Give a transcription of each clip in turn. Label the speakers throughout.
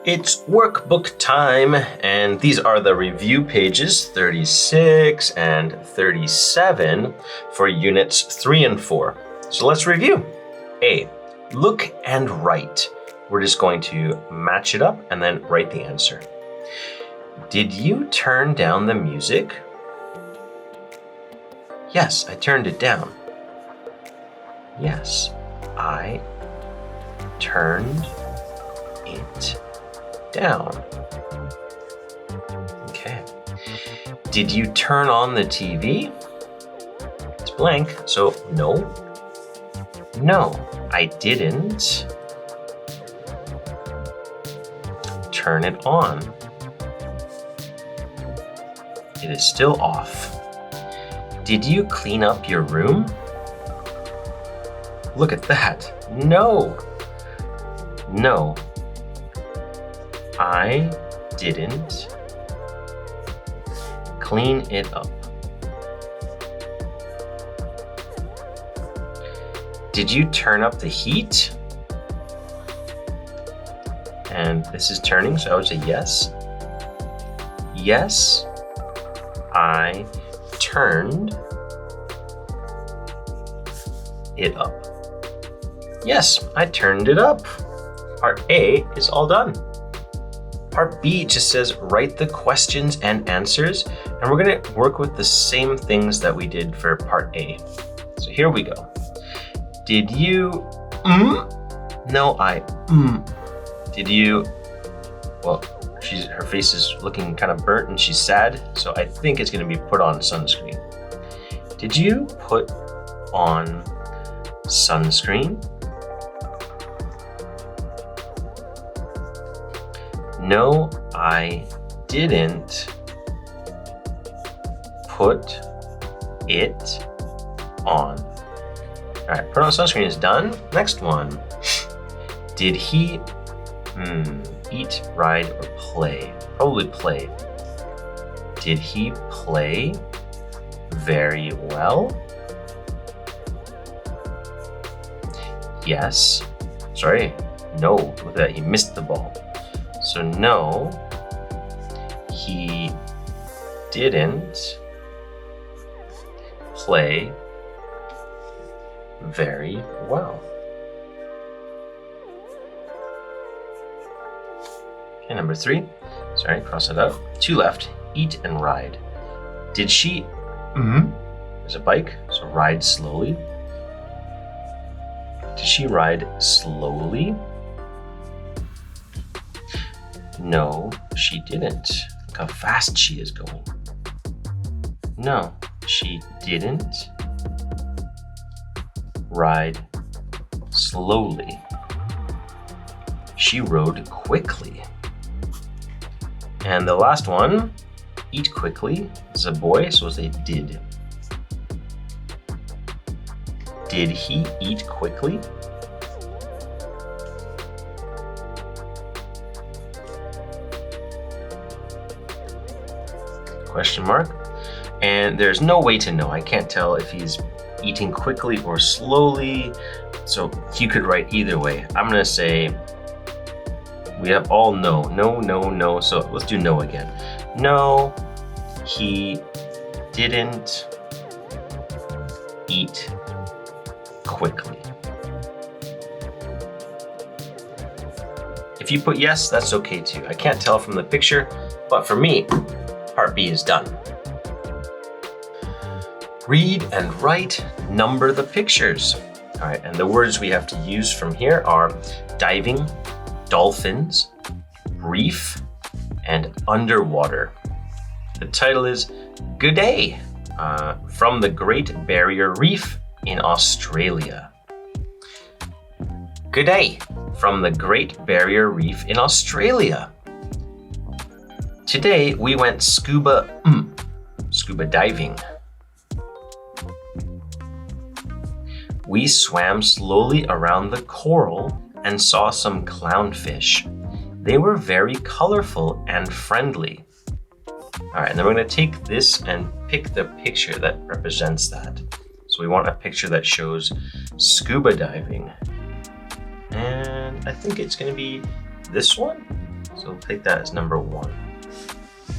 Speaker 1: It's workbook time, and these are the review pages 36 and 37 for units 3 and 4. So let's review. A, look and write. We're just going to match it up and then write the answer. Did you turn down the music? Yes, I turned it down. Yes, I turned it down. Okay. Did you turn on the TV? It's blank, so no. No, I didn't turn it on. It is still off. Did you clean up your room? Look at that. No. No. I didn't clean it up. Did you turn up the heat? And this is turning, so I would say yes. Yes, I turned it up. Yes, I turned it up. Part A is all done. Part B just says write the questions and answers, and we're going to work with the same things that we did for part A. So here we go. Did you No, I Did you Well, her face is looking kind of burnt and she's sad, so I think it's going to be put on sunscreen. Did you put on sunscreen? No, I didn't put it on. All right, put on sunscreen is done. Next one. Did he eat, ride, or play? Probably play. Did he play very well? Yes. Sorry, no. Look at that, he missed the ball. So no, he didn't play very well. Okay, number 3. Sorry, cross it out. 2 left. Eat and ride. Did she? There's a bike, so ride slowly. Did she ride slowly? No, she didn't. Look how fast she is going. No, she didn't ride slowly. She rode quickly. And the last one, eat quickly, is a boy, so they did. Did he eat quickly? Question mark. And there's no way to know. I can't tell if he's eating quickly or slowly. So you could write either way. I'm gonna say we have all no. No. So let's do no again. No, he didn't eat quickly. If you put yes, that's okay too. I can't tell from the picture, but for me, part B is done. Read and write, number the pictures. All right, and the words we have to use from here are diving, dolphins, reef, and underwater. The title is Good Day from the Great Barrier Reef in Australia. Good day from the Great Barrier Reef in Australia. Today we went scuba diving. We swam slowly around the coral and saw some clownfish. They were very colorful and friendly. All right, and then we're going to take this and pick the picture that represents that. So we want a picture that shows scuba diving. And I think it's going to be this one. So we'll take that as number 1.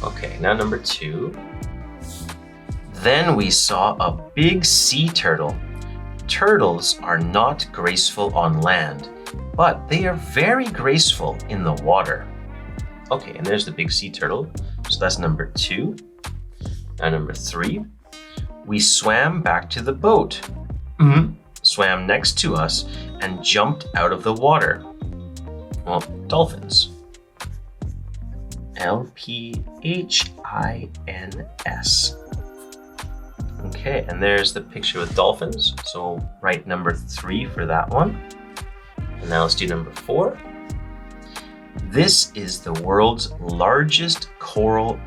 Speaker 1: Okay, now number 2. Then we saw a big sea turtle. Turtles are not graceful on land, but they are very graceful in the water. Okay, and there's the big sea turtle. So that's number 2. Now number 3. We swam back to the boat. Swam next to us and jumped out of the water. Well, dolphins. L-P-H-I-N-S. Okay, and there's the picture with dolphins. So write number 3 for that one. And now let's do number 4. This is the world's largest coral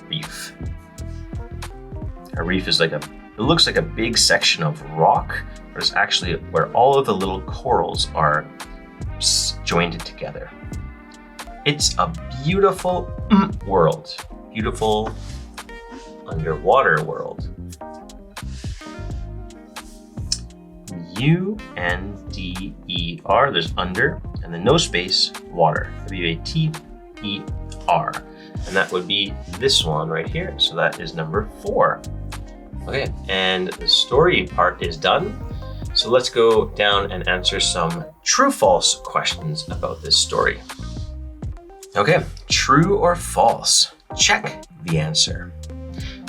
Speaker 1: reef. A reef is it looks like a big section of rock, but it's actually where all of the little corals are joined together. It's a beautiful world. Beautiful underwater world. U-N-D-E-R, there's under, and then no space, water. W-A-T-E-R. And that would be this one right here. So that is number 4. Okay, and the story part is done. So let's go down and answer some true-false questions about this story. Okay, true or false? Check the answer.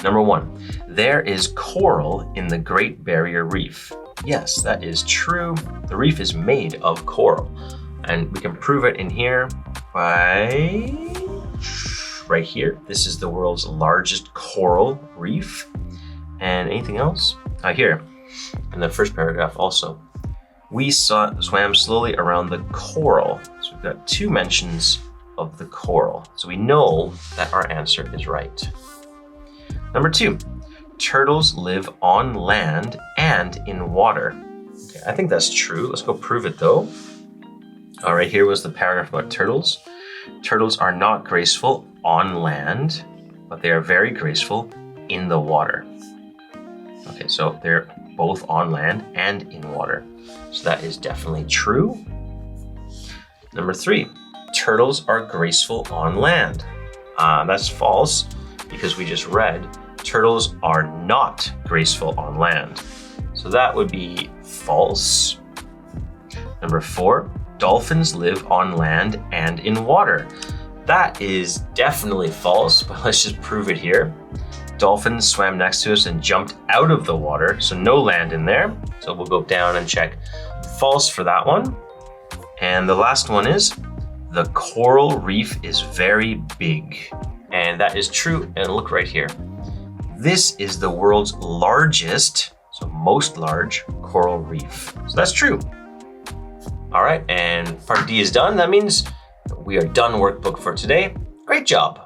Speaker 1: Number 1, there is coral in the Great Barrier Reef. Yes, that is true. The reef is made of coral. And we can prove it in here by right here. This is the world's largest coral reef. And anything else? Here, in the first paragraph also. We swam slowly around the coral. So we've got 2 mentions of the coral. So we know that our answer is right. Number 2, turtles live on land and in water. Okay, I think that's true. Let's go prove it though. All right, here was the paragraph about turtles. Turtles are not graceful on land, but they are very graceful in the water. Okay, so they're both on land and in water. So that is definitely true. Number 3, turtles are graceful on land. That's false because we just read turtles are not graceful on land. So that would be false. Number 4, dolphins live on land and in water. That is definitely false, but let's just prove it here. Dolphins swam next to us and jumped out of the water, so no land in there. So we'll go down and check false for that one. And the last one is, the coral reef is very big. And that is true, and look right here. This is the world's largest, so most large, coral reef. So that's true. All right, and part D is done. That means we are done workbook for today. Great job.